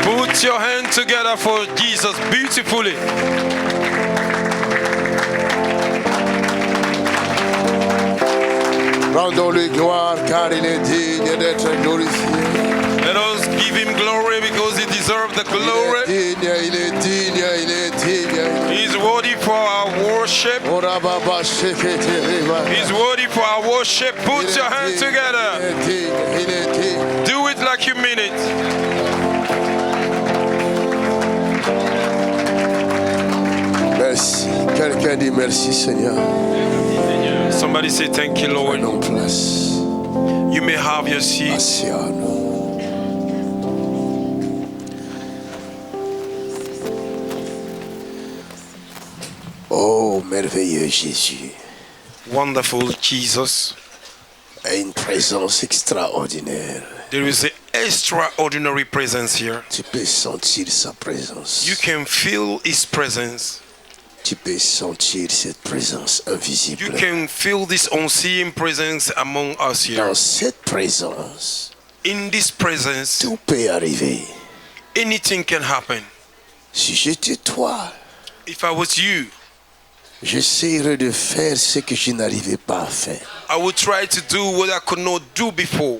Put your hand together for Jesus beautifully. Rendons-lui gloire car il est digne d'être glorifié. Let us give him glory because he deserves the glory. Il est digne. He is worthy for our worship. He is worthy for our worship. Put your hands together. Il est digne. Do it like you mean it. Merci. Quelqu'un dit merci Seigneur. Somebody say thank you, Lord. Prenons place. You may have your seat. Asseyons-nous. Oh, merveilleux Jésus. Wonderful Jesus. A une présence extraordinaire. There is an extraordinary presence here. Tu peux sentir sa présence. You can feel his presence. Tu peux sentir cette présence invisible. You can feel this unseen presence among us here. Dans cette présence, In this presence, tout peut arriver. anything can happen. Si j'étais toi, If I was you, j'essaierais de faire ce que je n'arrivais pas à faire. I would try to do what I could not do before.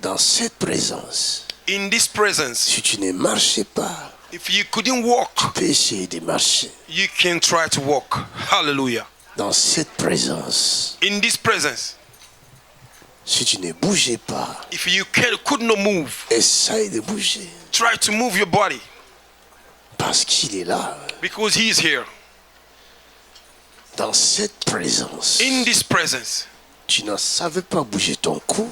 Dans cette présence, In this presence, si tu ne marchais pas, if you couldn't walk, tu peux essayer de marcher. you can try to walk. Hallelujah. Dans cette présence, In this presence, si tu ne bougeais pas, if you could not move, essaye de bouger. try to move your body Parce qu'il est là. because he is here. Dans cette présence, In this presence, tu ne savais pas bouger ton cou.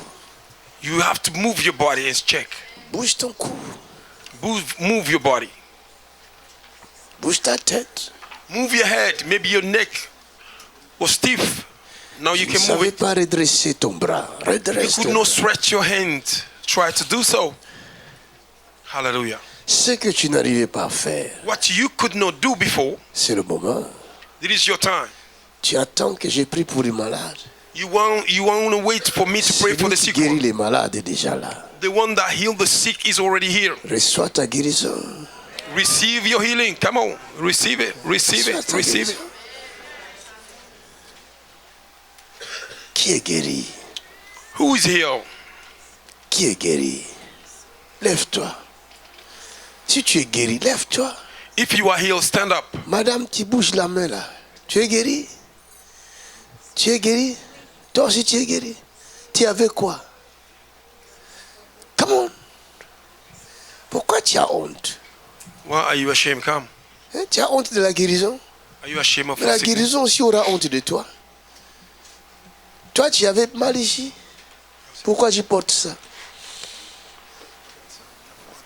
you have to move your body and check. Bouge ton cou. Move your body. Bouge ta tête. Move your head. Maybe your neck was stiff. Now you Tu ne can move savais it. pas redresser ton bras. You Redresse could ton not bras. stretch your hand. Try to do so. Hallelujah. Ce que tu n'arrivais pas à faire, What you could not do before, c'est le moment. it is your time. Tu attends que j'ai prie pour les malades. You want to wait for me to pray for Celui the qui sick guérit one. les malades est déjà là. The one that healed the sick is already here. Reçois ta guérison. Receive your healing. Come on. Receive it. Receive Reçois it. ta Receive guérison. it. Qui est guéri? Who is healed? Qui est guéri? Lève-toi. Si tu es guéri, lève-toi. If you are healed, stand up. Madame, tu bouges la main là. Tu es guéri? Tu es guéri? Toi aussi tu es guéri? Tu avais quoi? Come on. Pourquoi tu as honte? Why are you ashamed? Come. Hein? Tu as honte de la guérison? Are you ashamed of Mais la your sickness? guérison aussi aura honte de toi. Toi, tu avais mal ici. Pourquoi tu portes ça?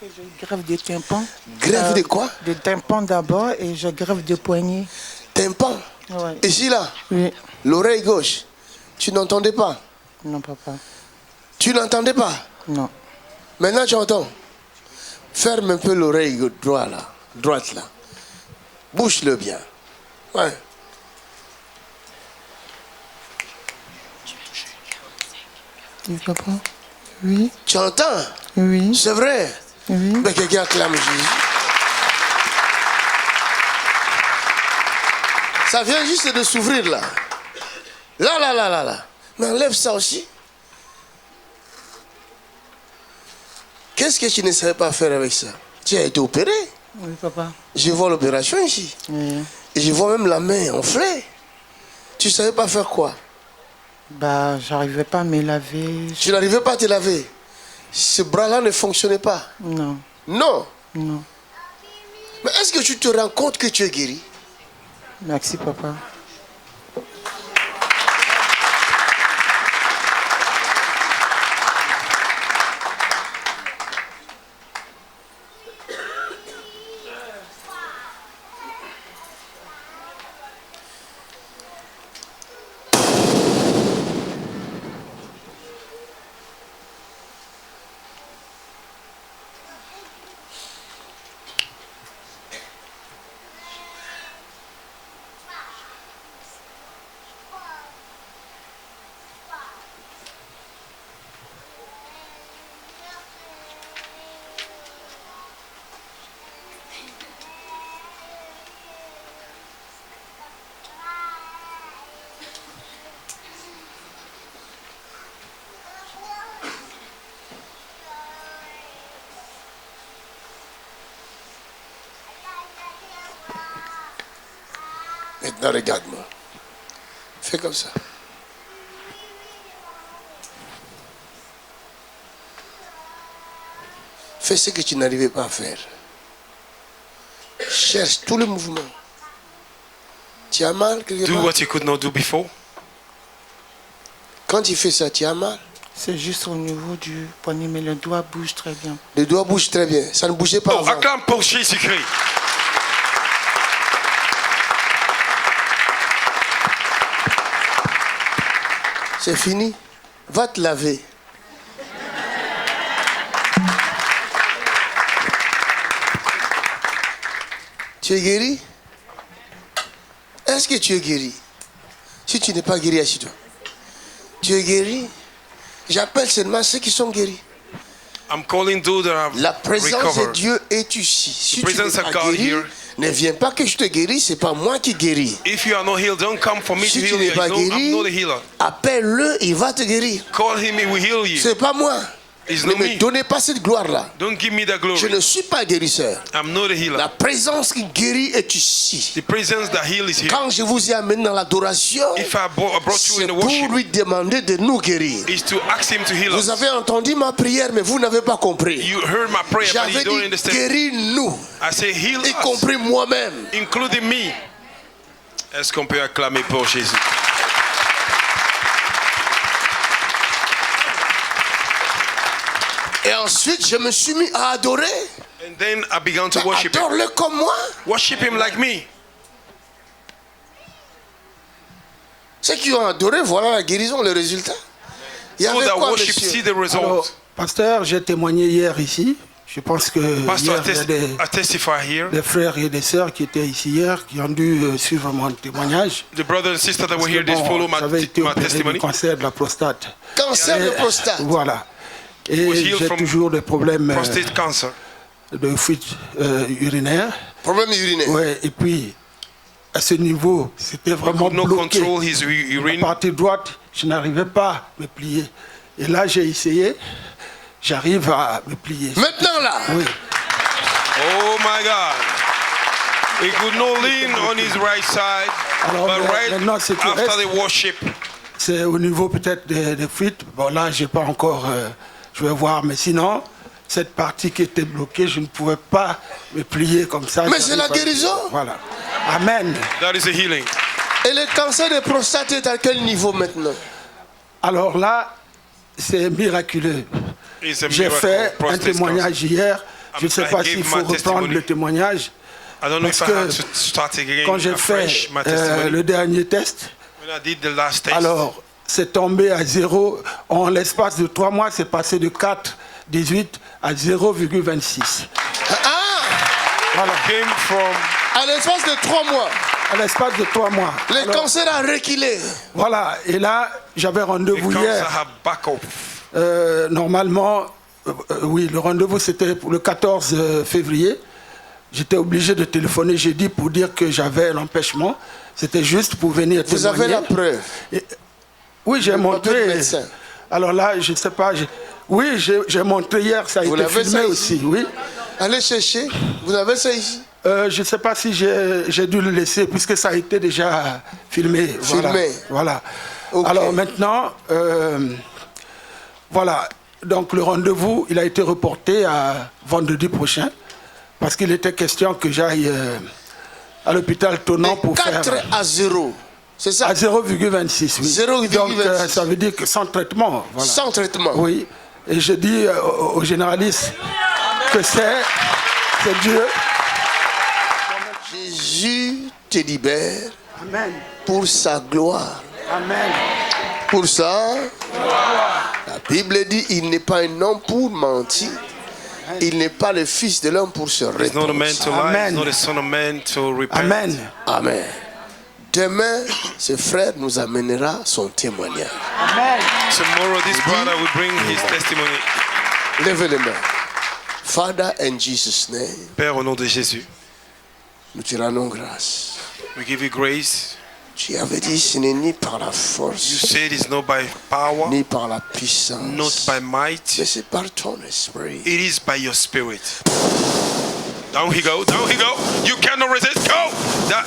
Parce que je grève des tympans. Grève de quoi? Des tympans d'abord et je grève des poignets. Tympan. Ouais. Ici, là. Oui. L'oreille gauche. Tu n'entendais pas? Non, papa. Tu n'entendais pas? Non. Maintenant, tu entends. Ferme un peu l'oreille droite là. Droite là. Bouge-le bien. Ouais. Oui, papa. Oui. Tu entends? Oui. C'est vrai. Oui. Mais quelqu'un acclame Jésus. Ça vient juste de s'ouvrir là. Là. Mais enlève ça aussi. Qu'est-ce que tu ne savais pas faire avec ça? Tu as été opéré. Oui, papa. Je vois l'opération ici. Oui. Et je vois même la main enflée. Tu ne savais pas faire quoi? Bah, j'arrivais pas à me laver. Tu n'arrivais pas à te laver. Ce bras-là ne fonctionnait pas. Non. Non. Non. Mais est-ce que tu te rends compte que tu es guéri? Merci, papa. Maintenant, regarde-moi. Fais comme ça. Fais ce que tu n'arrivais pas à faire. Cherche tout le mouvement. Tu as mal quelque Do part? what you could not do before. Quand tu fais ça, tu as mal. C'est juste au niveau du poignet, mais le doigt bouge très bien. Le doigt bouge très bien. Ça ne bougeait pas Oh, avant. acclame pour Jésus-Christ. C'est fini. Va te laver. Tu es guéri? Est-ce que tu es guéri? Si tu n'es pas guéri, assis-toi. Tu es guéri? J'appelle seulement ceux qui sont guéris. I'm calling those that have La présence de recovered. Dieu est ici. Si The tu n'es presence of pas God guéri, here. ne viens pas que je te guéris, c'est pas moi qui guéris. If you are not healed, don't come for me Si to tu heal n'es you. pas I'm guéri, not a healer. appelle-le, il va te guérir. Call him, he will heal you. C'est pas moi. It's Ne not me me. donnez pas cette gloire-là. Don't give me that glory. Je ne suis pas guérisseur. I'm not a healer. La présence qui guérit est ici. The presence that heals is here. Quand je vous ai amené dans l'adoration, If I brought you c'est in the pour worship, lui demander de nous guérir. is to ask him to heal Vous us. avez entendu ma prière, mais vous n'avez pas compris. You heard my prayer, but J'avais you don't dit understand. guéris-nous, I say heal y us, compris moi-même. including me. Est-ce qu'on peut acclamer pour Jésus? Et ensuite, je me suis mis à adorer. And then I began to worship him. Adore-le comme moi. Worship him like me. Ceux qui ont adoré, voilà la guérison, le résultat. Il y All avait that quoi, worship see monsieur? the result. Alors, pasteur, j'ai témoigné hier ici. Je pense que Pastor, hier, il y a des, I testify here. des frères et des sœurs qui étaient ici hier, qui ont dû suivre mon témoignage. The brothers and sisters that were Parce here, que they follow bon, j'avais été my opéré du testimony. cancer de la prostate. Cancer de prostate. Voilà. Et Was healed j'ai from toujours des problèmes Prostate cancer. de fuite urinaire. Problème urinaire. Ouais, et puis, à ce niveau, c'était He vraiment could not bloqué. control his La urine. partie droite, je n'arrivais pas à me plier. Et là, j'ai essayé. J'arrive à me plier. Maintenant là, Oui. Oh my God. He could not lean on his right side, Alors, but right maintenant, c'est tout after reste. the worship, C'est au niveau peut-être des fuites. Bon, là, j'ai pas encore. Je vais voir. Mais sinon, cette partie qui était bloquée, je ne pouvais pas me plier comme ça. Mais c'est la J'arrive pas- guérison. Voilà. Amen. that is a healing. et le cancer de prostate est à quel niveau maintenant? Alors là, c'est miraculeux. It's a J'ai miracle. fait un Prostate témoignage hier. Je ne sais I pas gave s'il my faut reprendre testimony. le témoignage. cancer. I don't know if I Parce had que to start again Quand j'ai afresh fait my testimony. le dernier test, When I did the last test, alors c'est tombé à 0. En l'espace de 3 mois, c'est passé de 4,18 à 0,26. Ah, Voilà. came from à l'espace de 3 mois, À l'espace de 3 mois. le Alors, cancer a reculé. voilà. Et là, j'avais the rendez-vous cancer hier. have back up. Normalement, oui, le rendez-vous c'était pour le 14 février. J'étais obligé de téléphoner jeudi pour dire que j'avais l'empêchement. C'était juste pour venir Vous témoigner. avez la preuve. Oui, j'ai papier de montré. médecin. Alors là, je ne sais pas. Oui, j'ai montré hier, ça a Vous été l'avez filmé ça aussi, ici? oui. Allez chercher. Vous avez ça ici? Je ne sais pas si j'ai dû le laisser, puisque ça a été déjà filmé. Voilà. Filmé. Voilà. Ok. Alors maintenant, voilà. Donc le rendez-vous, il a été reporté à vendredi prochain, parce qu'il était question que j'aille à l'hôpital Tonon Mais pour 4 faire... à 0. C'est ça? À 0,26, oui. 0,26. Donc ça veut dire que sans traitement. Voilà. Sans traitement. Oui, et je dis aux généralistes que c'est Dieu. Jésus te libère Amen. pour sa gloire. Amen. Pour ça, la Bible dit, il n'est pas un homme pour mentir. Il n'est pas le fils de l'homme pour se He's not a man répandre. to lie. Amen. He's not a son of man to repent. Amen. Amen. Demain, ce frère nous amènera son témoignage. Amen. Tomorrow, this brother will bring his testimony. Levez les mains. Father, in Jesus' name, Père, au nom de Jésus, nous te rendons grâce. we give you grace. Tu avais dit, ce n'est ni par la You force, said it's not by power, ni par la not puissance, by might. mais c'est par ton esprit. It is by your spirit. Down he go. Down he go. You cannot resist. Go.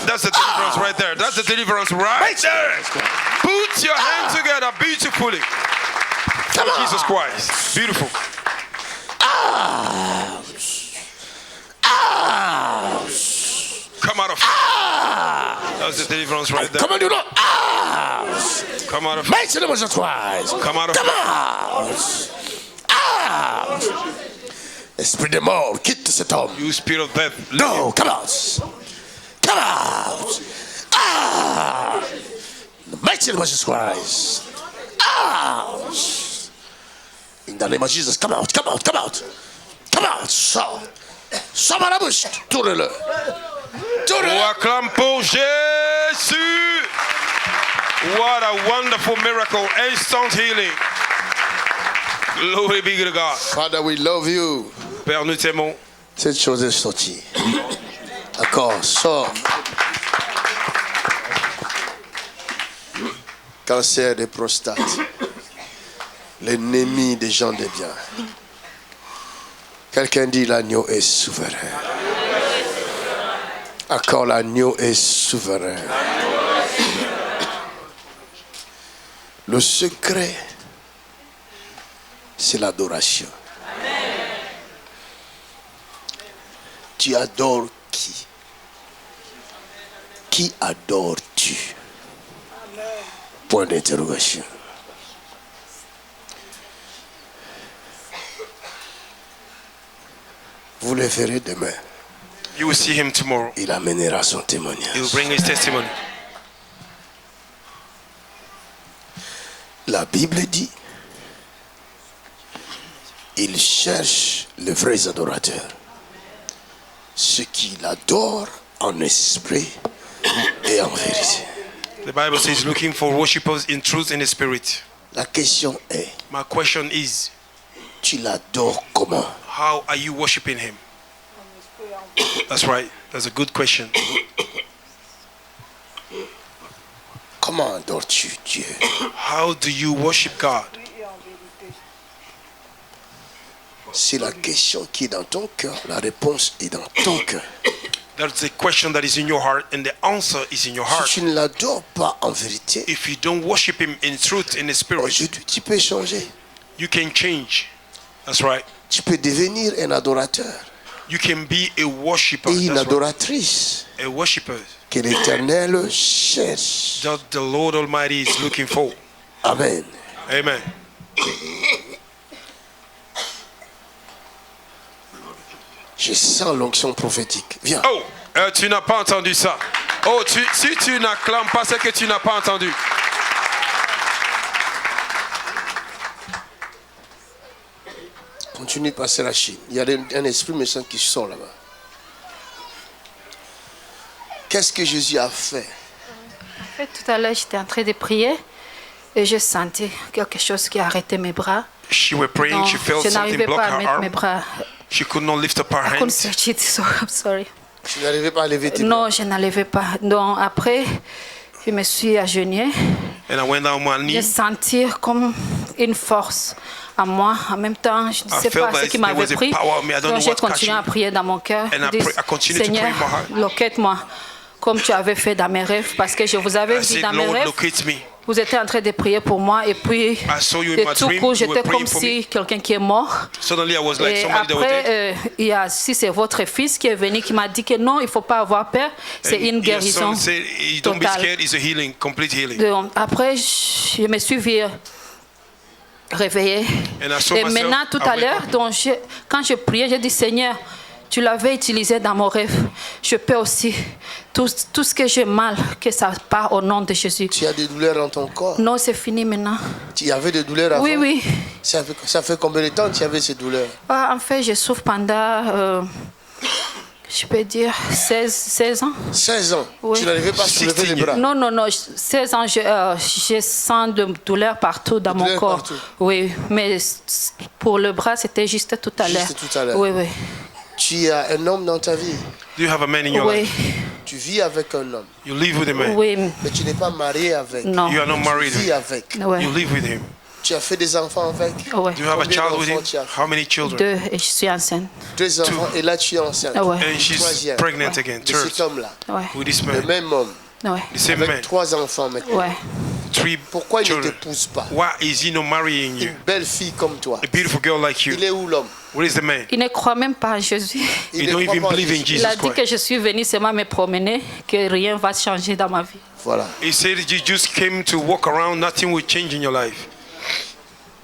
That's the deliverance right there. That's the deliverance right there. Put your hands together beautifully. Come on. Jesus Christ. Beautiful. Come out of. That's the deliverance right there. Come on, you know. Come out of. Make the Jesus Christ. Come out of. Come out. Esprit de mort, quitte cet homme. You spirit of death. No, come out. Come out. Make the Jesus Christ. In the name of Jesus, come out, come out, come out. Come out. Sors. Sors par la bouche. Tourne-le. Tourne-le. On acclame pour Jésus. What a wonderful miracle. Instant healing. Glory be to God. Father, we love you. Père, nous t'aimons. Cette chose est sortie. D'accord, sors. Cancer de prostate. L'ennemi des gens de bien. Quelqu'un dit l'agneau est souverain. Encore l'agneau est souverain. Le secret, c'est l'adoration. Tu adores qui? Qui adores-tu? Point d'interrogation. Vous le verrez demain. You will see him tomorrow. Il amènera son He will témoignage. bring his testimony. La Bible dit, il cherche les vrais adorateurs. Ceux qui l'adorent en esprit et en vérité. The Bible says looking for worshippers in truth and in spirit. La question est, My question is, tu l'adores comment? how are you worshiping him? That's right. That's a good question. Comment adores-tu Dieu? How do you worship God? C'est la question qui est dans ton cœur. La réponse est dans ton cœur. That's the question that is in your heart, and the answer is in your Si heart. tu ne l'adores pas en vérité, If you don't worship him in truth and in spirit, aujourd'hui tu peux changer. you can change. That's right. Tu peux devenir un adorateur You can be a worshipper. et une That's right. adoratrice A worshipper que l'Éternel cherche. that the Lord Almighty is looking for. Amen. Amen. Je sens l'onction prophétique. Viens. Oh, tu n'as pas entendu ça. Oh, si tu n'acclames pas, c'est que tu n'as pas entendu. Continue de passer la Chine. Il y a un esprit méchant qui sort là-bas. Qu'est-ce que Jésus a fait? En fait, tout à l'heure, j'étais en train de prier et j'ai senti quelque chose qui a arrêté mes bras. She was praying, Donc, she felt je something n'arrivais block pas à her mettre mes arm. bras. She could not lift up her I couldn't hands. stretch it, so I'm sorry. Tu n'arrivais pas à lever tes Non, bras. je n'arrivais pas. Donc après, je me suis agenouillée. And I went down on my J'ai knee. senti comme une force à moi. En même temps, je ne sais felt pas ce like qui there m'avait was a pris. power in me. I don't Donc know j'ai what continué catch à prier dans mon cœur. And Je dis, I continued to Seigneur, pray in my heart. locate-moi comme tu avais fait dans mes rêves. Parce que je vous avais I dit said, dans mes Lord, rêves, locate me. vous étiez en train de prier pour moi. Et puis, saw you in de my tout dream, coup, you j'étais were praying comme for si quelqu'un qui est mort. Suddenly I was like Et somebody that was dead. après, il y a, si c'est votre fils qui est venu, qui m'a dit que non, il ne faut pas avoir peur. C'est And une your guérison son said, don't be totale. scared, it's a healing, complete healing. Donc, après, je me suis vue réveillée. And I saw Et myself maintenant, tout à awake. l'heure, donc, quand je priais, j'ai dit, Seigneur, tu l'avais utilisé dans mon rêve. Je peux aussi, tout ce que j'ai mal, que ça part au nom de Jésus. Tu as des douleurs dans ton corps. Non, c'est fini maintenant. Tu avais des douleurs avant? Oui, oui. Ça fait combien de temps que tu avais ces douleurs? En fait, je souffre pendant, je peux dire, 16 ans. 16 ans. Oui. Tu n'arrivais pas à soulever les bras. Non, 16 ans, je sens de douleur partout dans mon Douleur corps. partout. Oui, mais pour le bras, c'était juste tout à l'heure. Juste tout à l'heure. Oui, oui. Tu as un homme dans ta vie. Do you have a man in your Oui, life? Tu vis avec un homme. You live with a man. oui. Mais tu n'es pas marié avec. Non. You are not Tu married. vis avec. Ouais. You live with him. Tu as fait des enfants avec? Ouais. Do you have a Combien child with him? d'enfants tu as? How many children? 2 et je suis enceinte. 2 enfants et là tu es enceinte. Ouais. And she's Troisième. pregnant again. De Third. cet homme-là. Ouais. With this Le man. même homme. Ouais. The same Avec man. 3 enfants maintenant. Ouais. 3 Pourquoi il ne children. t'épouse pas? Why is he not marrying you? Une belle fille comme toi. A beautiful girl like you. Il est où l'homme? Where is the man? Il ne croit même pas en Jésus. You ne don't croit even pas en believe in Jésus. Il a Jesus dit que Christ. je suis venue seulement me promener, que rien va changer dans ma vie. Voilà. He said you just came to walk around, nothing will change in your life.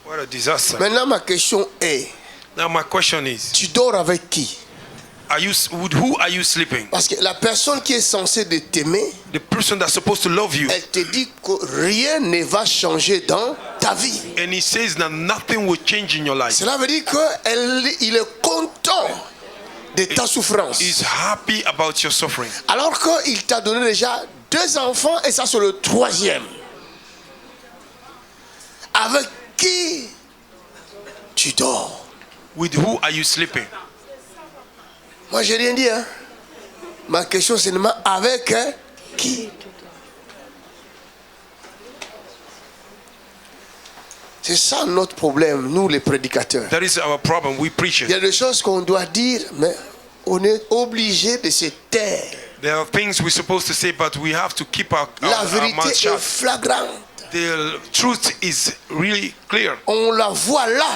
What a disaster. Maintenant ma question est, Now my question is, tu dors avec qui? with who are you sleeping? Parce que la personne qui est censée de t'aimer, The person that's supposed to love you. elle te dit que rien ne va changer dans ta vie. And he says that nothing will change in your life. Cela veut dire qu'il est content de ta souffrance. He's happy about your suffering. Alors qu'il t'a donné déjà 2 enfants et ça c'est le 3e. Avec qui tu dors? With who are you sleeping? Moi j'ai rien dit. Hein? Ma question c'est seulement avec qui? C'est ça notre problème, nous les prédicateurs. That is our problem. We preach Il y a it. des choses qu'on doit dire, mais on est obligé de se taire. There are things we're supposed to say, but we have to keep our La mouth vérité est shut. flagrante. The truth is really clear. On la voit là.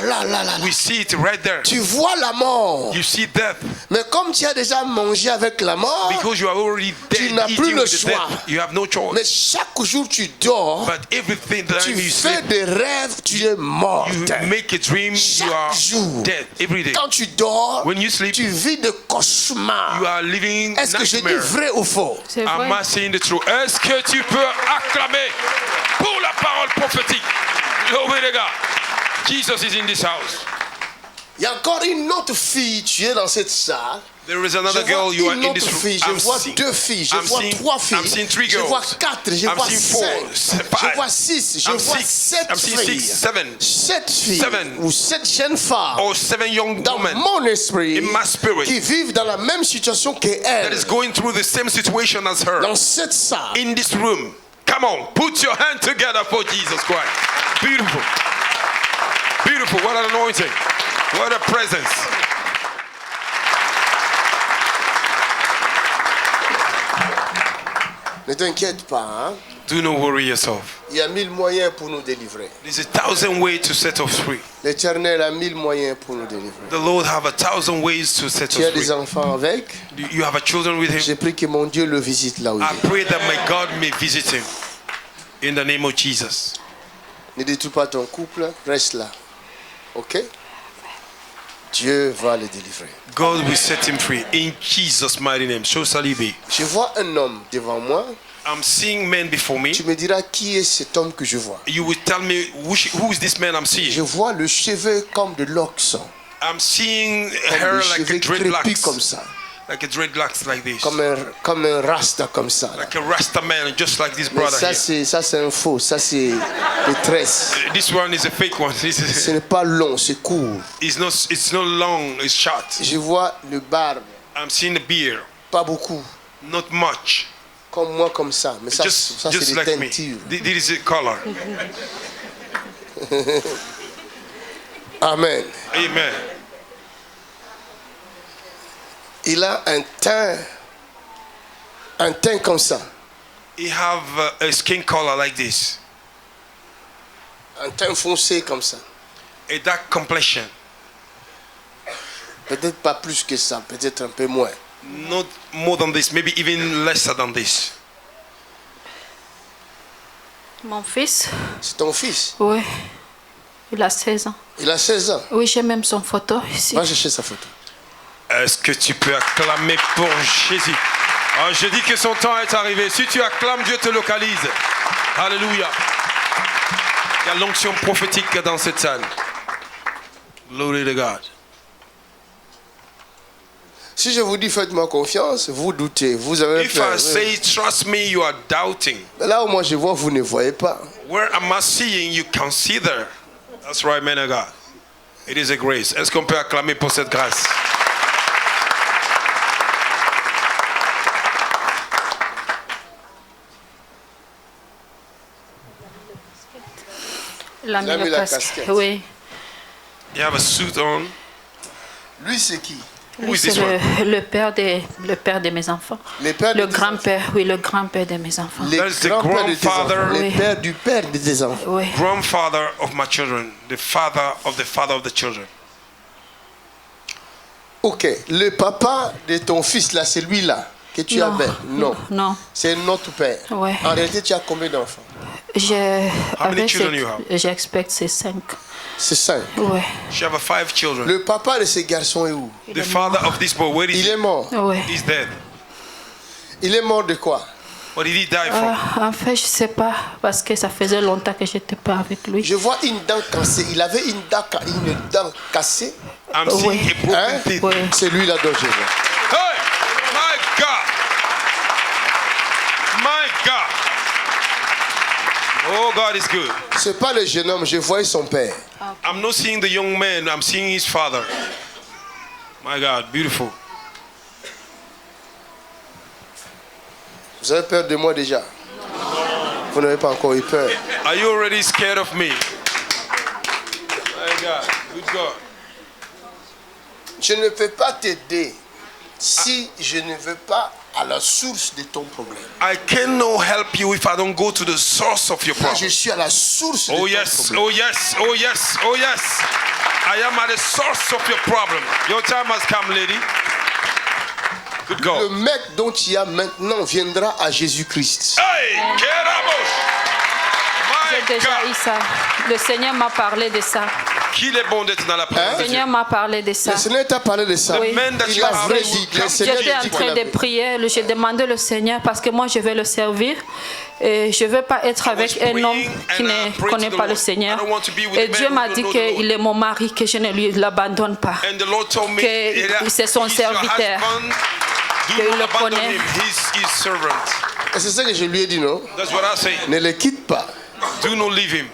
We see it right there. Tu vois la mort. You see death. Mais comme tu as déjà mangé avec la mort, Because you are already Tu dead, n'as plus eating le with the choix. death. You have no choice. mais chaque jour tu dors, But everything that tu you fais sleep, des rêves, tu es mort. you make a dream, you Chaque are jour. dead every day. Quand tu dors, When you sleep, tu vis de cauchemars. you are living Est-ce que je dis nightmare. vrai ou faux? C'est Am vrai. I saying the truth? Est-ce que tu peux acclamer pour la parole prophétique? Glory to God. Jesus is in this house. Il y a encore une autre fille, tu es dans cette salle. There is Je another vois girl, you are une in autre this room. fille, je I'm vois seeing- 2 filles, je I'm vois seeing- 3 filles, I'm seeing 3 je vois girls. 4, je I'm vois seeing 5, 4, je vois 6, je I'm vois six. 7 I'm seeing filles. 6, 7. 7 filles 7. ou 7 jeunes femmes Or 7 young dans women mon esprit in my spirit qui vivent dans la même situation that qu'elle is going through the same situation as her. dans cette salle. In this room. Come on, put your hand together for Jesus Christ. Beautiful. Beautiful. What an anointing. What a presence. Ne t'inquiète pas, hein? Do not worry yourself. Il y a 1000 moyens pour nous délivrer. There's 1,000 ways to set us free. L'Éternel a 1000 moyens pour nous délivrer. The Lord have 1,000 ways to set Tu as us des free. enfants avec. You have a children with him. J'ai pris que mon Dieu le visite là où il I est. pray that my God may visit him. In the name of Jesus. Ne détruis pas ton couple, reste là. Ok? Dieu va le délivrer. God will set him free. In Jesus' mighty name. So shall he be. Je vois un homme devant moi. I'm seeing men before me. Tu me diras qui est cet homme que je vois. You will tell me who is this man I'm seeing. Je vois le cheveu comme de l'ox. I'm seeing Comme hair le like a cheveu dreadlocks. crépus comme ça. Like a dreadlocks like this. Comme un rasta comme ça. là. Like a Rasta man, just like this Mais brother ça here. c'est un faux. Ça c'est des tresses. This one is a fake one. Ce n'est pas long, c'est court. It's not long, it's short. Je vois le barbe. I'm seeing the beard. Pas beaucoup. Not much. Comme moi, comme ça. Mais ça, Just c'est des like me. teintures. This is a color. Amen. Amen. Il a un teint comme ça. He have a skin color like this. Un teint foncé comme ça. A dark complexion. Peut-être pas plus que ça, peut-être un peu moins. Not more than this, maybe even lesser than this. Mon fils, C'est ton fils. oui, il a 16 ans. Il a 16 ans. Oui, j'ai même son photo ici. Va chercher sa photo. Est-ce que tu peux acclamer pour Jésus? Ah, je dis que son temps est arrivé. Si tu acclames, Dieu te localise. Alléluia. Il y a l'onction prophétique dans cette salle. Glory to God. Si je vous dis faites-moi confiance, vous doutez, vous avez If peur. I say trust me, you are doubting. Mais là où moi je vois, vous ne voyez pas. Where am I seeing? You consider. That's right, man of God. It is a grace. Est-ce qu'on peut acclamer pour cette grâce? Il a Il a mis mis le la casque. casquette. Oui. You have a suit on. Lui, c'est qui? Who Lui, is this c'est one? le père de mes enfants. Les pères Le de tes grand-père, oui, le grand-père de mes enfants. Les That's the grands-pères de tes grandfather. enfants. Les Oui. pères du père de tes enfants. Oui. Grandfather of my children, the father of the children. Ok, le papa de ton fils là, c'est lui là que tu Non. appelles? Non. Non. C'est notre père. Ouais. En réalité, tu as combien d'enfants? How many children you have? J'expecte c'est 5. C'est 5. Ouais. She have 5 children. Le papa de ces garçons est où? The father of this boy, where is Il he? est mort. Ouais. He's dead. Il est mort de quoi? What did he die from? En fait, je sais pas parce que ça faisait longtemps que j'étais pas avec lui. Je vois une dent cassée. Il avait une dent cassée. I'm seeing Oui. a broken Hein? teeth. Oui. C'est lui là dont je vois. Hey, my God. My God. Oh, God is good. C'est pas le jeune homme, je voyais son père. I'm not seeing the young man, I'm seeing his father. My God, beautiful. Vous avez peur de moi déjà? Vous n'avez pas encore eu peur. Are you already scared of me? My God, good God. Je ne peux pas t'aider si je ne veux pas à la source de ton problème. I cannot help you if I don't go to the source of your Là, je problem. suis à la source de Oh ton yes, problème. oh yes, oh yes, oh yes. I am at the source of your problem. Your time has come, lady. Good Le God. mec dont tu as maintenant viendra à Jésus-Christ. Hey, Kerabosh. J'ai My déjà eu God. ça. Le Seigneur m'a parlé de ça. Qu'il est bon d'être dans la présence Le de Dieu. Seigneur m'a parlé de ça. Le Seigneur t'a parlé de ça. Oui. Men that Il you a have vrai will dit. come Le Seigneur J'étais en dit train qu'il de a- prier, j'ai demandé au Seigneur parce que moi je vais le servir et je ne veux pas être avec un homme qui ne connaît pas le Seigneur. Et Dieu m'a dit qu'il est mon mari, que je ne lui l'abandonne pas. And the Lord told me Que c'est son he's your serviteur. husband. Do Que il not le abandon connaît. him. He's his servant. Et c'est ça que je lui ai dit, non? That's what I say. Ne le quitte pas. Do not leave him.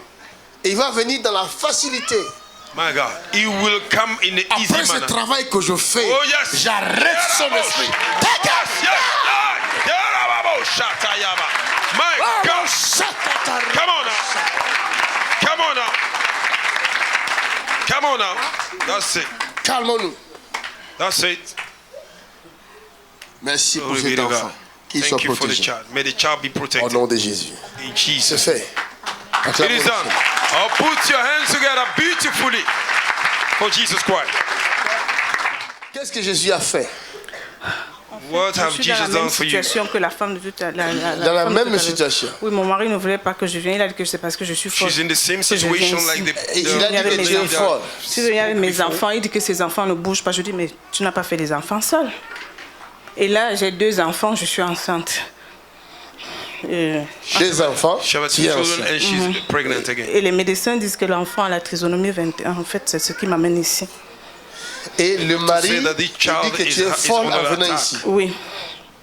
Et il va venir dans la facilité. My God. He will come in an easy Après ce manner. travail que je fais, Oh yes. j'arrête son esprit. Yes, yes. Yerababo, Shatayaba. My God. Come on now. Come on now. Come on now. That's it. Calmons-nous. That's it. Merci pour Glory be cet to enfant. God. Qu'il soit Thank you for the protégé. child. May the child be Au protected. nom de Jésus. In C'est Jesus. fait. It Acclamons is le done. Seigneur. Oh, put your hands together beautifully for Jesus Christ. Qu'est-ce que Jésus a fait? What Je have suis dans la Jesus même done for you? situation que la femme de tout à l'heure. Dans la même situation. Oui, mon mari ne voulait pas que je vienne. Il a dit que c'est parce que je suis folle. She's in the same que je viens situation ici. like the Et il a dit avait que mes tu es enfants. folle. Si je viens avec mes enfants, il dit que ses enfants ne bougent pas. Je dis, mais tu n'as pas fait les enfants seul. Et là, j'ai 2 enfants, je suis enceinte. Des enfants. She has 2 tu es children enceinte. and she's pregnant again. Et les médecins disent que l'enfant a la trisonomie 21. En fait, c'est ce qui m'amène ici. Et le mari say that this il dit child que tu is es folle under en venant attack. ici. Oui.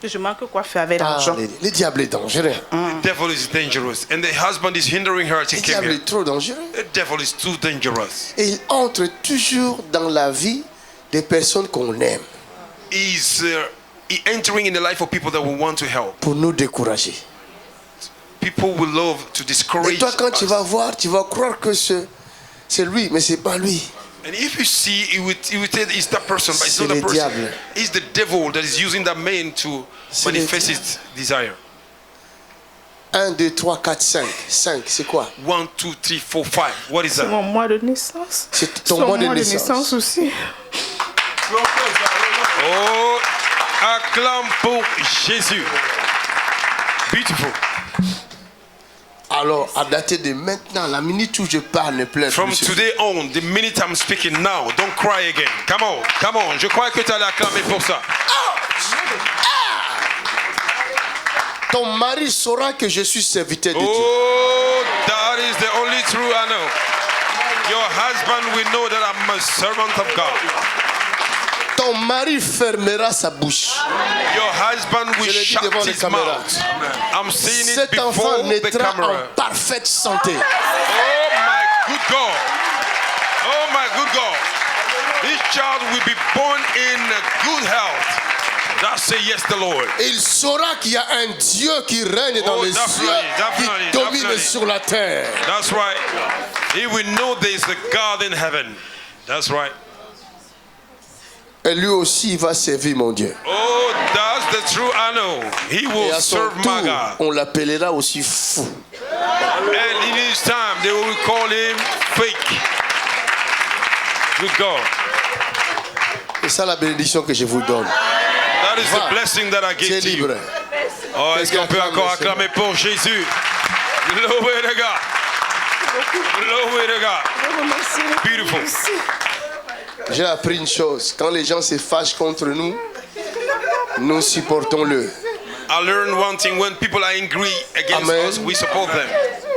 Je manque quoi faire avec Ah, l'argent. le diable est dangereux. The devil is dangerous, and the husband is hindering her to Le come diable here. est trop dangereux. The devil is too dangerous. Et il entre toujours dans la vie des personnes qu'on aime He's entering in the life of people that will want to help. pour nous décourager. People will love to Et discourage toi, quand tu us. vas voir, tu vas croire que c'est lui, mais c'est pas lui. And if you see, you would say it's that person, but it's C'est not le that person. diable. It's the devil that is using that man to C'est le manifest diable. his desire. 1, 2, 3, 4, 5. 5, c'est quoi? 1, 2, 3, 4, 5. What is C'est that? mon mois de naissance. C'est ton Son mois de naissance. aussi. Oh, acclame pour Jésus. Beautiful. Alors, à dater de maintenant, la minute où je parle, ne pleure From plus. today on, the minute I'm speaking now, don't cry again. Come on, come on. Je crois que tu allais acclamer pour ça. Ton mari saura que je suis serviteur de Dieu. Oh, that is the only true I know. Your husband will know that I'm a servant of God. Ton mari fermera sa bouche. Your husband will Je le dis shut devant les his caméras. mouth. I'm saying it Cet enfant before the naîtra en camera. parfaite santé. Oh my good God. Oh my good God. This child will be born in good health. that say yes, the Lord. Et il saura qu'il y a un Dieu qui règne dans les cieux, qui domine sur la terre. That's right. He will know there is a God in heaven. That's right. Et lui aussi, il va servir mon Dieu. Oh, that's the true I know. He Et will à son serve my tour, God. on l'appellera aussi fou. And in his time, they will call him fake. Good God. C'est ça la bénédiction que je vous donne. That is Va. the blessing that I Tu es give to you. libre. Oh, est-ce qu'on peut encore acclamer pour Jésus? Glory to God. Glory to God. Beautiful. J'ai appris une chose. Quand les gens se fâchent contre nous, nous supportons-le. I learned one thing. When people are angry against Amen. us, we support them.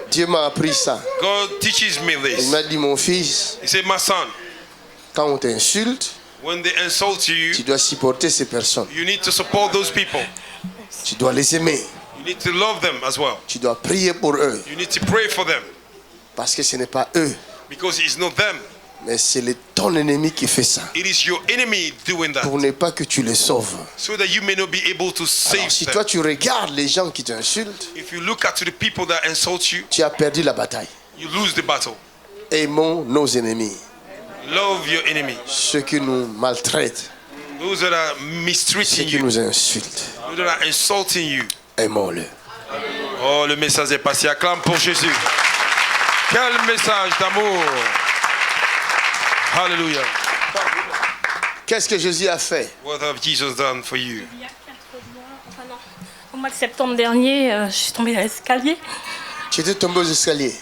Dieu m'a appris ça. God teaches me Il this. m'a dit, mon fils, He said, my son, quand on t'insulte, when they insult you, tu dois supporter ces personnes. you need to support those people. Tu dois les aimer. You need to love them as well. Tu dois prier pour eux. You need to pray for them. Parce que ce n'est pas eux, Because it's not them. mais c'est ton ennemi qui fait ça. It is your enemy doing that. Pour ne pas que tu les sauves. So that you may not be able to save Alors, si them. toi tu regardes les gens qui t'insultent, If you look at the people that insult you, tu as perdu la bataille. you lose the battle. Aimons nos ennemis, Love your enemy. ceux qui nous maltraitent, Those that are ceux mistreating qui you, nous insultent. those that are insulting you. Aimons-le. Oh, le message est passé. Acclame pour Jésus. Quel message d'amour. Hallelujah. Qu'est-ce que Jésus a fait? What have Jesus done for you? Il y a 4 mois, enfin non, au mois de septembre dernier, je suis tombée dans l'escalier. Tu étais tombé aux escaliers.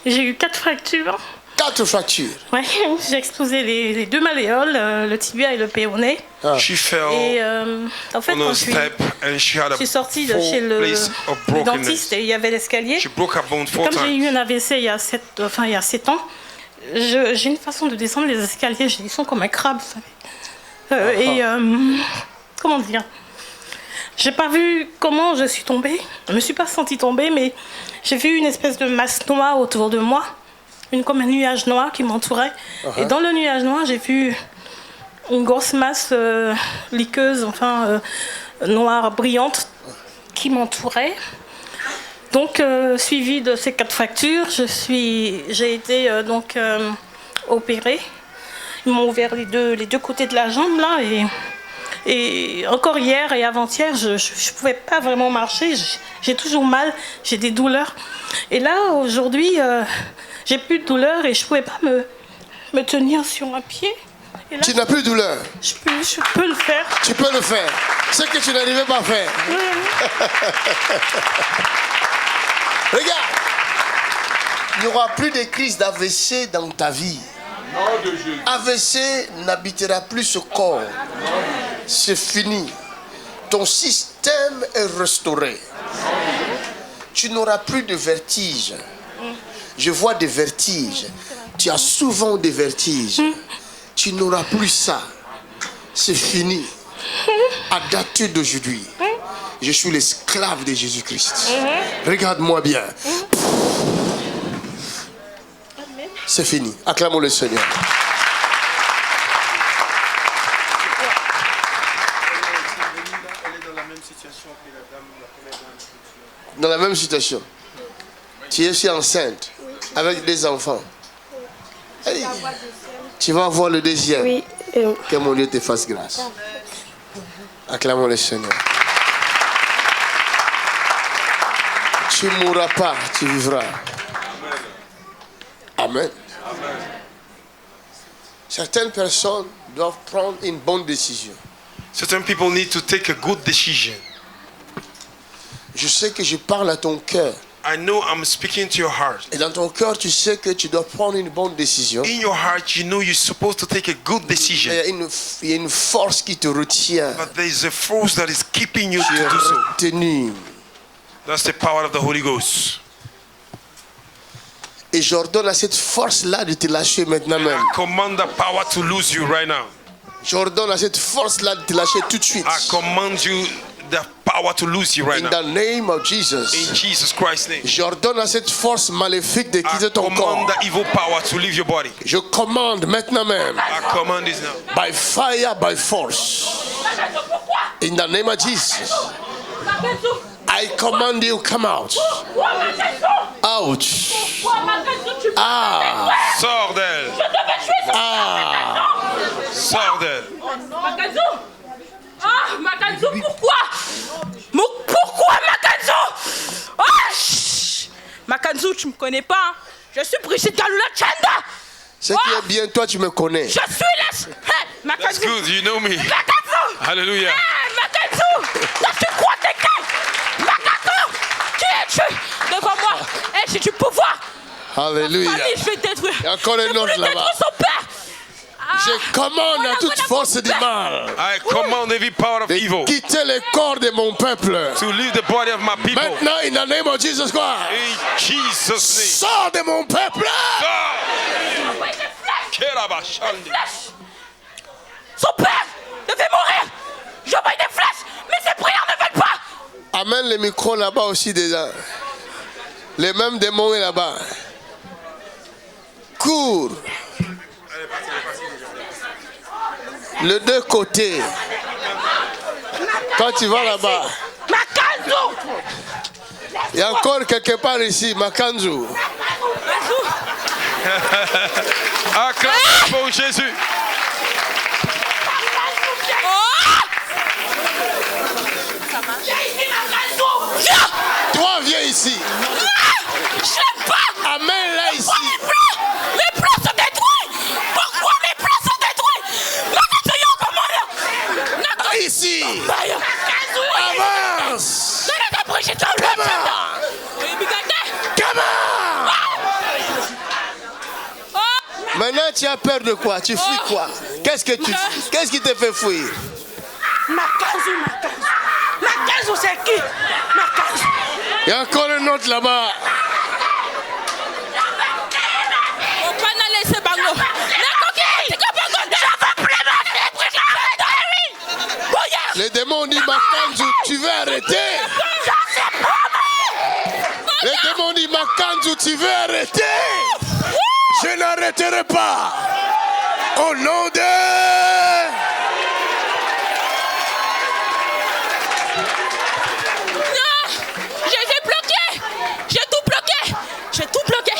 J'ai eu 4 fractures. 4 fractures. Ouais, j'ai explosé les 2 malléoles, le tibia et le péroné. She fell Et en fait, on quand a step and she had je suis a sortie de full chez le place of dentiste brokenness. et il y avait l'escalier. She broke her bone 4 Comme j'ai eu times. un AVC il y a 7 ans, j'ai une façon de descendre les escaliers, ils sont comme un crabe, vous savez. Comment dire? J'ai pas vu comment je suis tombée. Je me suis pas sentie tomber, mais j'ai vu une espèce de masse noire autour de moi, comme un nuage noir qui m'entourait. Et dans le nuage noir, j'ai vu une grosse masse liqueuse, noire, brillante, qui m'entourait. Donc, suivi de ces 4 fractures, j'ai été opérée. Ils m'ont ouvert les deux côtés de la jambe là et encore hier et avant-hier, je ne pouvais pas vraiment marcher. J'ai toujours mal, j'ai des douleurs. Et là, aujourd'hui, j'ai plus de douleurs et je ne pouvais pas me tenir sur un pied. Et là, Tu n'as plus de douleur. je peux le faire. Tu peux le faire. Ce que tu n'arrivais pas à faire. Regarde. Il n'y aura plus de crise d'AVC dans ta vie. AVC n'habitera plus ce corps. C'est fini. Ton système est restauré. Tu n'auras plus de vertiges. Je vois des vertiges. Tu as souvent des vertiges. Tu n'auras plus ça. C'est fini. À dater d'aujourd'hui, je suis l'esclave de Jésus-Christ. Regarde-moi bien. C'est fini. Acclamons le Seigneur. Dans la même situation. Tu es aussi enceinte avec des enfants. Hey. Tu vas avoir le deuxième. Oui. Que mon Dieu te fasse grâce. Acclamons le Seigneur. Tu ne mourras pas, tu vivras. Amen. Certaines personnes doivent prendre une bonne décision. Certain people need to take a good decision. Je sais que je parle à ton cœur. I know I'm speaking to your heart. Et dans ton cœur, tu sais que tu dois prendre une bonne décision. In your heart, you know you're supposed to take a good decision. Il y a une force qui te retient. But there is a force that is keeping you Tu es to do so. retenu. That's the power of the Holy Ghost. Et j'ordonne à cette force-là de te lâcher maintenant même. I command the power to lose you right now. J'ordonne à cette force-là de te lâcher tout de suite. I command you the power to lose you right In now. the name of Jesus. In Jesus Christ's name. J'ordonne à cette force maléfique de I quitter ton command corps. the evil power to leave your body. Je commande maintenant même. I command this now. By fire, by force. In the name of Jesus. I command you, come out. Out. Ah. Sors d'elle. Ah. Sors d'elle. Makanzo! Ah, Makanzo, pourquoi? Pourquoi Makanzo? Oh, Makanzo, tu me connais pas, hein? Je suis Brigitte Galula Chanda. Ce qui est bien, toi tu me connais. Je suis là. Hey, That's Makanzo. good, you know me. Makanzo. Hallelujah. Hey, Makanzo. Là, tu crois t'es qui? Makanzo. Qui es-tu? Devant moi. Hey, j'ai du pouvoir. Alléluia. Famille, je vais détruire. Il y a encore un autre là-bas. Détruire son père. Je commande à toute force du mal I command every power of de evil quitter le corps de mon peuple. to leave the body of my people. Maintenant, in the name of Jesus Christ. In Jesus' name. Sors de mon peuple. Kerabashandi. Son père devait mourir. J'envoie des flèches, mais ses prières ne veulent pas. Amène le micro là-bas aussi déjà. Les mêmes démons est là-bas. Cours. Les deux côtés. Quand tu vas là-bas. Makanzo. Il y a encore quelque part ici, Makanzu. Acclamez pour Jésus. Toi, viens ici. Je l'aime pas. Amène-la ici. Les plans sont détruits. Pourquoi mes plans sont détruits? Makanzo, comment? Ici. Makanzo. Avance. Maintenant, tu as peur de quoi? Tu fuis quoi? Qu'est-ce qui te fait fuir? Makanzo, c'est qui? Makanzo. Il y a encore un autre là-bas. Les démons disent Makanzu, tu veux arrêter? Les démons disent Makanzu, tu veux arrêter? Je n'arrêterai pas. Au nom de... J'ai tout bloqué. Tout bloqué.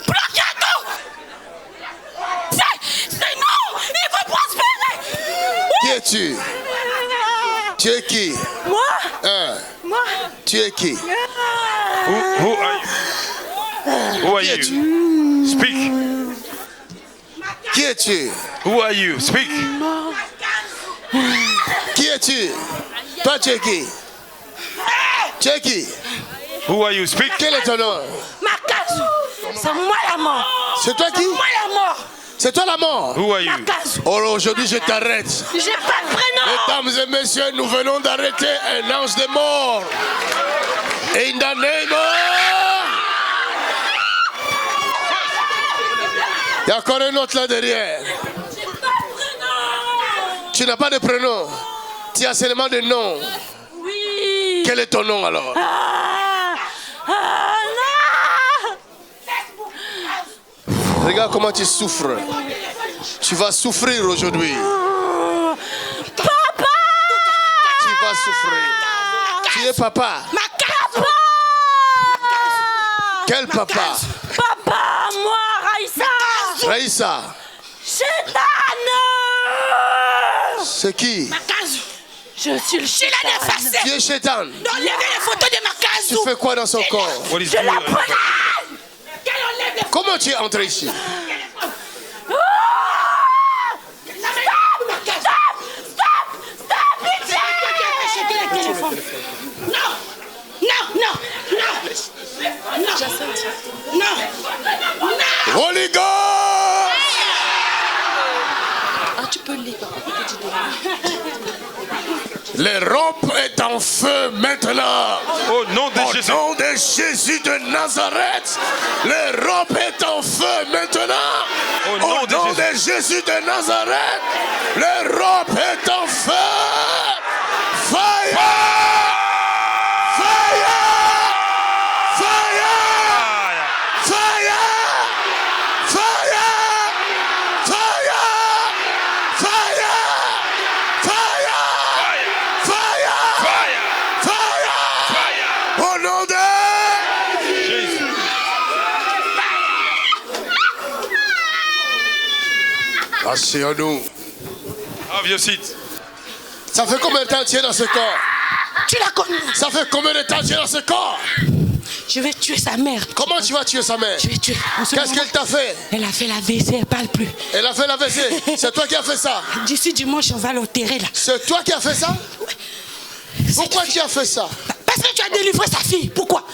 Bloqué tout. C'est non. Il faut prospérer. Qui es-tu? Tu es qui? Moi. Moi. Tu es qui? Who are you? Who are Qui you? es-tu? Speak. Qui es-tu? Who are you? Speak. Qui es-tu? Toi, tu es qui? Tu es qui? Who are you? Speak. Quel est ton nom? Makanzo. C'est moi la mort. C'est toi qui? Moi la mort. C'est toi la mort? Who are you? Makanzo. Oh, aujourd'hui, je t'arrête. J'ai pas de prénom. Mesdames et messieurs, nous venons d'arrêter un ange de mort. In the name of... Il y a encore un autre là derrière. J'ai pas de prénom. Tu n'as pas de prénom. Tu as seulement des noms. Oui. Quel est ton nom alors? Non. Regarde comment tu souffres. Tu vas souffrir aujourd'hui. Papa. Tu vas souffrir. Tu es papa. Makanzo. Quel papa? Papa, moi, Raïssa. Raïssa. Chétan. C'est qui? Makanzo. Je suis le chétan. Tu es Chétan. Non, il y avait les photos de Tu Makanzo. fais quoi dans son corps? What is Je going la on? prenais. Qu'elle enlève les Comment tu es entré ici? Holy Ghost! Tu peux le lire. L'Europe est en feu maintenant. Au nom de Au Jésus. nom de Jésus de Nazareth, l'Europe est en feu maintenant. Au nom de de Jésus de Nazareth, l'Europe est en feu. Fire! Fire! Fire! Fire! Fire! Fire! Fire! Fire! Fire! Fire! Au nom de Jésus. Asseyons-nous. Have your seat. Ça fait combien de temps que tu es dans ce corps? Tu l'as connue. Ça fait combien de temps que tu es dans ce corps? Je vais tuer sa mère. Comment tu vas tuer sa mère? Je vais tuer. Qu'est-ce qu'elle t'a fait? Elle a fait la WC, elle parle plus. Elle a fait la WC. C'est toi qui as fait ça? D'ici dimanche, on va l'enterrer là. C'est toi qui as fait ça? Pourquoi tu as fait ça? Parce que tu as délivré sa fille. Pourquoi?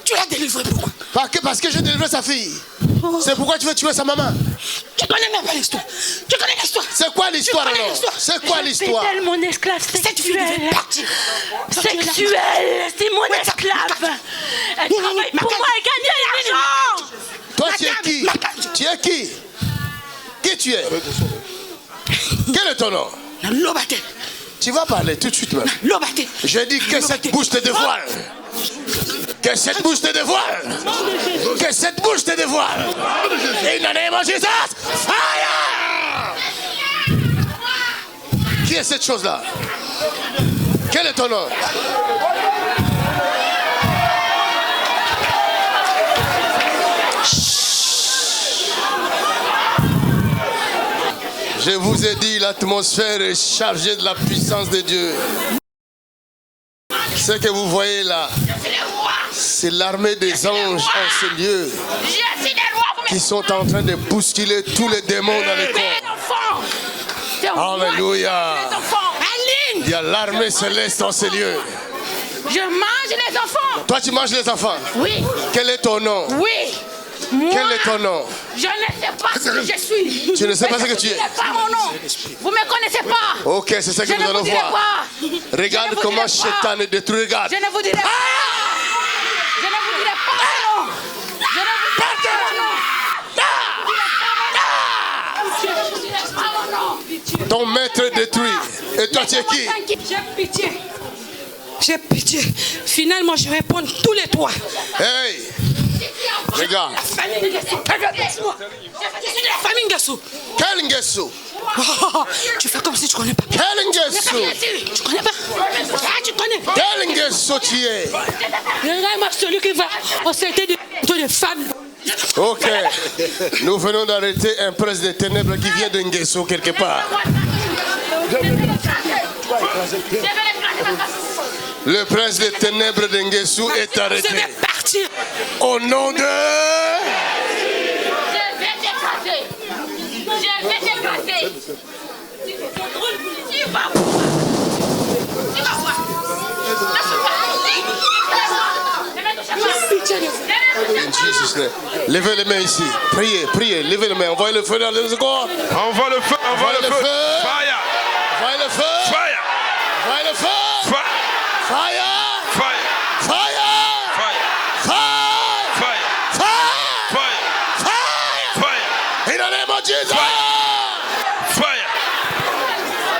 Tu l'as délivrée, pourquoi? Parce que j'ai délivré sa fille. C'est pourquoi tu veux tuer sa maman? Tu connais même pas l'histoire. Tu connais l'histoire. C'est quoi l'histoire alors? C'est quoi l'histoire? C'est mon esclave sexuelle. Sexuelle. C'est mon esclave. Elle travaille pour moi et gagne de l'argent. Toi tu es qui? Tu es qui? Qui tu es? Quel est ton nom? Lobate. Tu vas parler tout de suite même. Lobate. J'ai dit que cette bouche te dévoile. Que cette bouche te dévoile. Que cette bouche te dévoile. In the name of Jesus. Fire! Qui est cette chose-là? Quel est ton nom? Je vous ai dit, l'atmosphère est chargée de la puissance de Dieu. Ce que vous voyez là, c'est l'armée des anges en ce lieu qui sont en train de bousculer tous les démons dans le corps. Alléluia. Il y a l'armée céleste en ce lieu. Je mange les enfants. Toi, tu manges les enfants? Oui. Quel est ton nom? Oui. Moi, Quel est ton nom? je ne sais pas ce que je suis. Tu ne sais pas ce que tu es? Ce n'est pas mon nom. Vous ne me connaissez pas. Ok, c'est ça que Je nous ne allons vous dirai voir. pas. Regarde Je ne vous comment dirai pas. Satan est détruit. Regarde. Je ne vous dirai pas. Je ne vous dirai pas mon nom. Je ne vous dirai pas mon nom. Ton maître est détruit. Et toi, tu es qui? J'ai pitié. J'ai pitié. Finalement, je vais prendre tous les toits. Hey! Regarde. La famille Ngassou. Regarde-moi. Je suis de la famille Ngassou. Quel Ngassou? Oh, tu fais comme si tu connais pas. Quel Ngassou? Tu connais pas? Ah, tu connais. Quel Ngassou tu es? Regarde-moi celui qui va au CT de femmes. Ok. Nous venons d'arrêter un prince des ténèbres qui vient de Ngassou quelque part. Le prince des ténèbres de Ngassou est arrêté. Je vais partir. Au nom de... Je vais t'écraser. Je vais t'écraser. Tu vas voir. Tu vas voir. In Jesus' name. Levez les mains ici. Priez, priez. Levez les mains. Envoyez le feu dans le corps. Envoie le feu, envoie le feu. Fire, Envoyez le feu. fire, Envoyez le feu. fire, Fire. fire, Fire. fire, Fire. fire, Fire. fire, Fire. fire, In the name of Jesus. fire,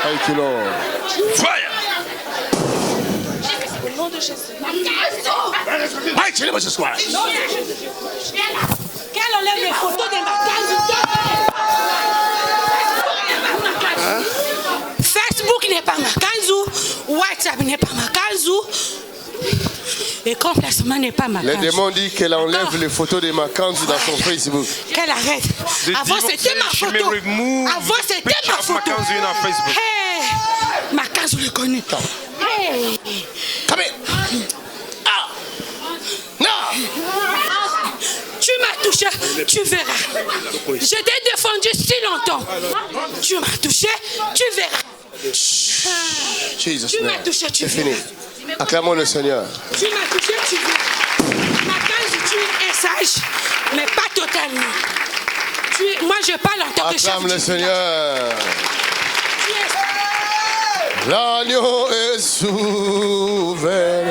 Thank you, Lord. fire. Aïe, tu l'as, ce soir. Qu'elle enlève les photos de ma Facebook n'est pas ma Kanzou. WhatsApp n'est pas ma Kanzou. Et complètement n'est pas ma Les Kanzou. démons disent qu'elle enlève les photos de Makanzu dans son Facebook. Qu'elle arrête. The Avant demon c'était ma says she may photo. remove Avant c'était picture ma of photo. Makanzu in her Facebook. Hey, ma Kanzou le connaît. Hey. Come here. Ah. Non. Tu m'as touché, tu verras. Je t'ai défendu si longtemps. Tu m'as touché, tu verras. Jesus Tu m'as name. touché, tu C'est verras. fini. Acclamons le Seigneur. Tu m'as touché, tu verras. Ma Kanzou, tu es sage, mais pas totalement. Moi, je parle en tant que chef. Acclame le Seigneur. Tu es L'agneau est souverain.